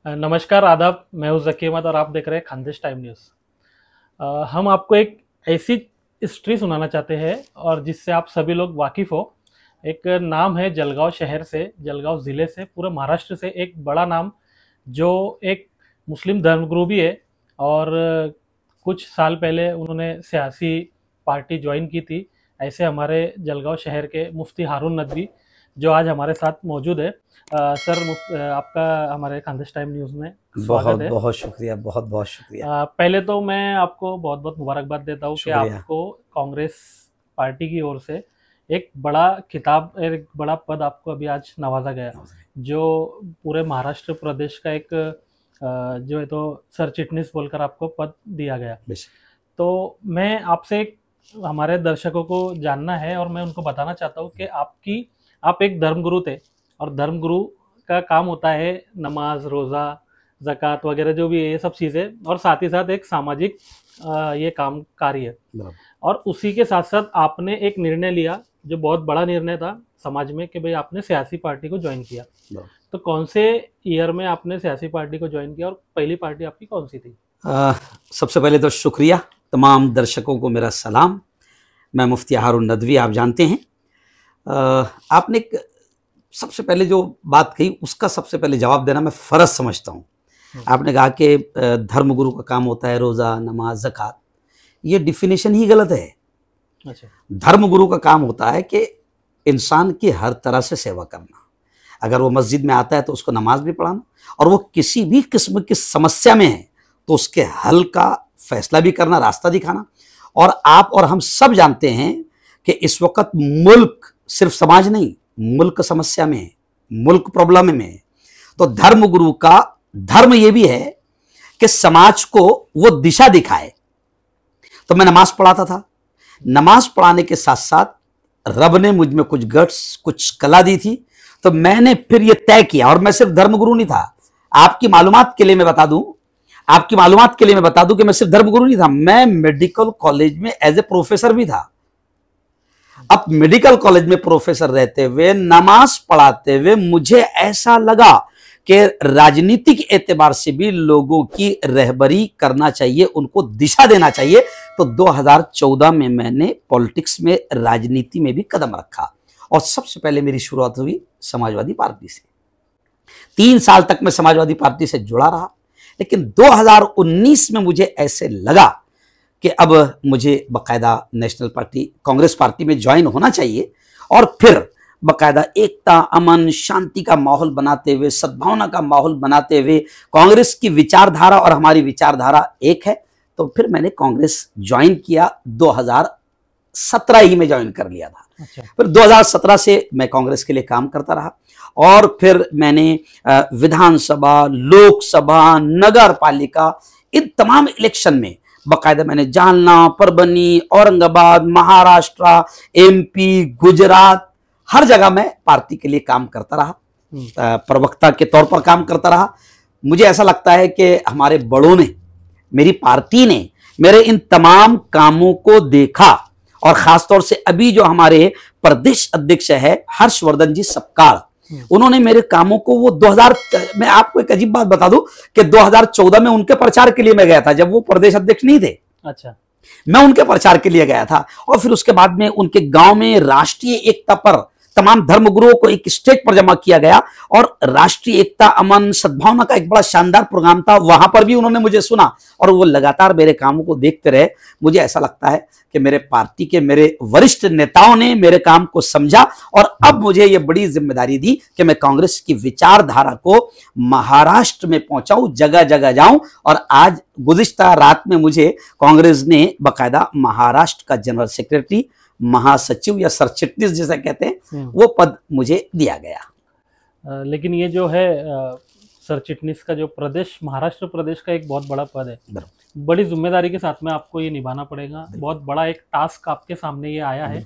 नमस्कार, आदाब। मैं हूं ज़की अहमद और आप देख रहे हैं खानदेश टाइम न्यूज़। हम आपको एक ऐसी हिस्ट्री सुनाना चाहते हैं और जिससे आप सभी लोग वाकिफ़ हो। एक नाम है जलगांव शहर से, जलगांव ज़िले से, पूरे महाराष्ट्र से एक बड़ा नाम, जो एक मुस्लिम धर्मगुरु भी है और कुछ साल पहले उन्होंने सियासी पार्टी ज्वाइन की थी। ऐसे हमारे जलगांव शहर के मुफ्ती हारून नदवी, जो आज हमारे साथ मौजूद है। सर, आपका हमारे खानदेश टाइम न्यूज़ में स्वागत बहुत है। बहुत शुक्रिया, बहुत बहुत शुक्रिया। पहले तो मैं आपको बहुत बहुत मुबारकबाद देता हूँ कि शुक्रिया। आपको कांग्रेस पार्टी की ओर से एक बड़ा खिताब, एक बड़ा पद आपको अभी आज नवाजा गया, जो पूरे महाराष्ट्र प्रदेश का एक जो है तो सर चिटनीस बोलकर आपको पद दिया गया। तो मैं आपसे हमारे दर्शकों को जानना है और मैं उनको बताना चाहता हूँ कि आप एक धर्मगुरु थे और धर्मगुरु का काम होता है नमाज, रोज़ा, ज़कात वगैरह जो भी है, ये सब चीज़ें, और साथ ही साथ एक सामाजिक ये काम कार्य है। और उसी के साथ साथ आपने एक निर्णय लिया जो बहुत बड़ा निर्णय था समाज में, कि भाई आपने सियासी पार्टी को ज्वाइन किया। तो कौन से ईयर में आपने सियासी पार्टी को ज्वाइन किया और पहली पार्टी आपकी कौन सी थी? सबसे पहले तो शुक्रिया, तमाम दर्शकों को मेरा सलाम। मैं मुफ्ती हारून नदवी, आप जानते हैं। आपने सबसे पहले जो बात कही उसका सबसे पहले जवाब देना मैं फ़र्ज समझता हूँ। आपने कहा कि धर्मगुरु का काम होता है रोज़ा, नमाज, ज़कात। ये डिफिनेशन ही गलत है। अच्छा। धर्मगुरु का काम होता है कि इंसान की हर तरह से सेवा करना। अगर वो मस्जिद में आता है तो उसको नमाज भी पढ़ाना, और वो किसी भी किस्म की समस्या में है तो उसके हल का फैसला भी करना, रास्ता दिखाना। और आप और हम सब जानते हैं कि इस वक्त मुल्क सिर्फ समाज नहीं, मुल्क समस्या में है, मुल्क प्रॉब्लम में है। तो धर्मगुरु का धर्म ये भी है कि समाज को वो दिशा दिखाए। तो मैं नमाज पढ़ाता था। नमाज पढ़ाने के साथ साथ रब ने मुझ में कुछ गट्स, कुछ कला दी थी। तो मैंने फिर ये तय किया, और मैं सिर्फ धर्मगुरु नहीं था। आपकी मालूमात के लिए मैं बता दूं कि मैं सिर्फ धर्मगुरु नहीं था, मैं मेडिकल कॉलेज में एज ए प्रोफेसर भी था। अब मेडिकल कॉलेज में प्रोफेसर रहते हुए, नमाज पढ़ाते हुए, मुझे ऐसा लगा कि राजनीतिक एतबार से भी लोगों की रहबरी करना चाहिए, उनको दिशा देना चाहिए। तो 2014 में मैंने पॉलिटिक्स में, राजनीति में भी कदम रखा, और सबसे पहले मेरी शुरुआत हुई समाजवादी पार्टी से। 3 साल तक मैं समाजवादी पार्टी से जुड़ा रहा, लेकिन 2019 में मुझे ऐसे लगा कि अब मुझे बाकायदा नेशनल पार्टी, कांग्रेस पार्टी में ज्वाइन होना चाहिए, और फिर बाकायदा एकता, अमन, शांति का माहौल बनाते हुए, सद्भावना का माहौल बनाते हुए, कांग्रेस की विचारधारा और हमारी विचारधारा एक है। तो फिर मैंने कांग्रेस ज्वाइन किया, 2017 ही में ज्वाइन कर लिया था। अच्छा। फिर 2017 से मैं कांग्रेस के लिए काम करता रहा, और फिर मैंने विधानसभा, लोकसभा, नगर पालिका, इन तमाम इलेक्शन में बाकायदा मैंने जालना, परभनी, औरंगाबाद, महाराष्ट्र, एमपी, गुजरात, हर जगह मैं पार्टी के लिए काम करता रहा, प्रवक्ता के तौर पर काम करता रहा। मुझे ऐसा लगता है कि हमारे बड़ों ने, मेरी पार्टी ने मेरे इन तमाम कामों को देखा, और खासतौर से अभी जो हमारे प्रदेश अध्यक्ष है हर्षवर्धन जी सपकाल, उन्होंने मेरे कामों को वो 2000, मैं आपको एक अजीब बात बता दूं कि 2014 में उनके प्रचार के लिए मैं गया था, जब वो प्रदेश अध्यक्ष नहीं थे। अच्छा। मैं उनके प्रचार के लिए गया था, और फिर उसके बाद में उनके गांव में राष्ट्रीय एकता पर तमाम धर्मगुरुओं को एक स्टेज पर जमा किया गया, और राष्ट्रीय एकता, अमन, सद्भावना का एक बड़ा शानदार प्रोग्राम था। वहां पर भी उन्होंने मुझे सुना, और वो लगातार मेरे कामों को देखते रहे। मुझे ऐसा लगता है कि मेरे पार्टी के, मेरे वरिष्ठ नेताओं ने मेरे काम को समझा, और अब मुझे ये बड़ी जिम्मेदारी दी कि मैं कांग्रेस की विचारधारा को महाराष्ट्र में पहुंचाऊं, जगह जगह जाऊं। और आज गुज़िश्ता रात में मुझे कांग्रेस ने बाकायदा महाराष्ट्र का जनरल सेक्रेटरी, महासचिव या सर चिटनीस जिसे कहते हैं, वो पद मुझे दिया गया। लेकिन ये जो है सर चिटनीस का जो प्रदेश, महाराष्ट्र प्रदेश का एक बहुत बड़ा पद है, बड़ी जिम्मेदारी के साथ में आपको ये निभाना पड़ेगा। बहुत बड़ा एक टास्क आपके सामने ये आया है।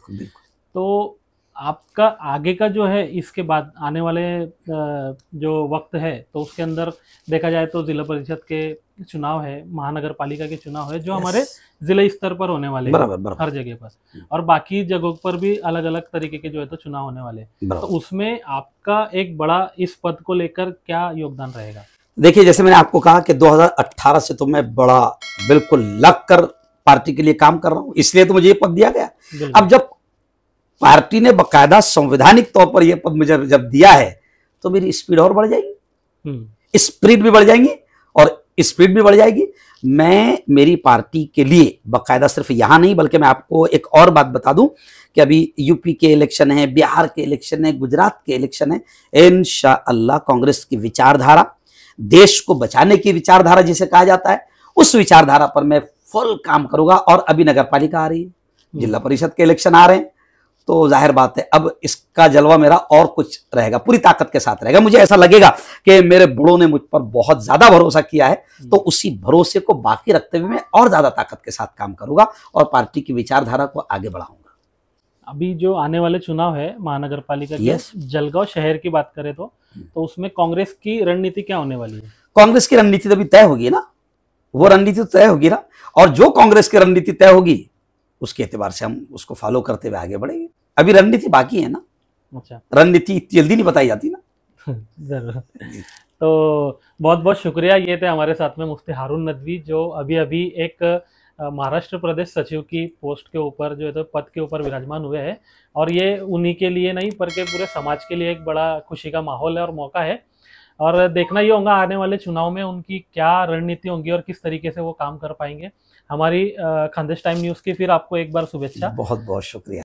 तो आपका आगे का जो है, इसके बाद आने वाले जो वक्त है, तो उसके अंदर देखा जाए तो जिला परिषद के चुनाव है, महानगर पालिका के चुनाव है, जो हमारे जिले स्तर पर होने वाले हैं हर जगह पर, और बाकी जगहों पर भी अलग अलग तरीके के जो है तो चुनाव होने वाले हैं। तो उसमें आपका एक बड़ा, इस पद को लेकर क्या योगदान रहेगा? देखिए, जैसे मैंने आपको कहा कि 2018 से तो मैं बड़ा बिल्कुल लग कर पार्टी के लिए काम कर रहा हूं, इसलिए तो मुझे ये पद दिया गया। अब जब पार्टी ने बकायदा संवैधानिक तौर पर यह पद मुझे जब दिया है तो मेरी स्पीड और बढ़ जाएगी, स्पीड भी बढ़ जाएंगी और स्पीड भी बढ़ जाएगी। मैं मेरी पार्टी के लिए बकायदा सिर्फ यहां नहीं, बल्कि मैं आपको एक और बात बता दूं कि अभी यूपी के इलेक्शन है, बिहार के इलेक्शन है, गुजरात के इलेक्शन है। इंशाअल्लाह कांग्रेस की विचारधारा, देश को बचाने की विचारधारा जिसे कहा जाता है, उस विचारधारा पर मैं फुल काम करूंगा। और अभी नगर पालिका आ रही है, जिला परिषद के इलेक्शन आ रहे हैं, तो जाहिर बात है अब इसका जलवा मेरा और कुछ रहेगा, पूरी ताकत के साथ रहेगा। मुझे ऐसा लगेगा कि मेरे बड़ों ने मुझ पर बहुत ज्यादा भरोसा किया है, तो उसी भरोसे को बाकी रखते हुए मैं और ज्यादा ताकत के साथ काम करूंगा और पार्टी की विचारधारा को आगे बढ़ाऊंगा। अभी जो आने वाले चुनाव है महानगर पालिका के, जलगांव शहर की बात करें तो उसमें कांग्रेस की रणनीति क्या होने वाली है? कांग्रेस की रणनीति तो अभी तय होगी ना, वो रणनीति तो तय होगी ना, और जो कांग्रेस की रणनीति तय होगी उसके एतबार से हम उसको फॉलो करते हुए आगे बढ़ेंगे। अभी रणनीति बाकी है ना। अच्छा, रणनीति इतनी जल्दी नहीं बताई जाती ना। जरूर। तो बहुत बहुत शुक्रिया। ये थे हमारे साथ में मुफ्ती हारून नदवी, जो अभी अभी एक महाराष्ट्र प्रदेश सचिव की पोस्ट के ऊपर जो है तो पद के ऊपर विराजमान हुए हैं। और ये उन्हीं के लिए नहीं बल्कि पूरे समाज के लिए एक बड़ा खुशी का माहौल है और मौका है। और देखना ये होगा आने वाले चुनाव में उनकी क्या रणनीति होंगी और किस तरीके से वो काम कर पाएंगे। हमारी खानदेश टाइम न्यूज़ की फिर आपको एक बार शुभेच्छा। बहुत बहुत शुक्रिया।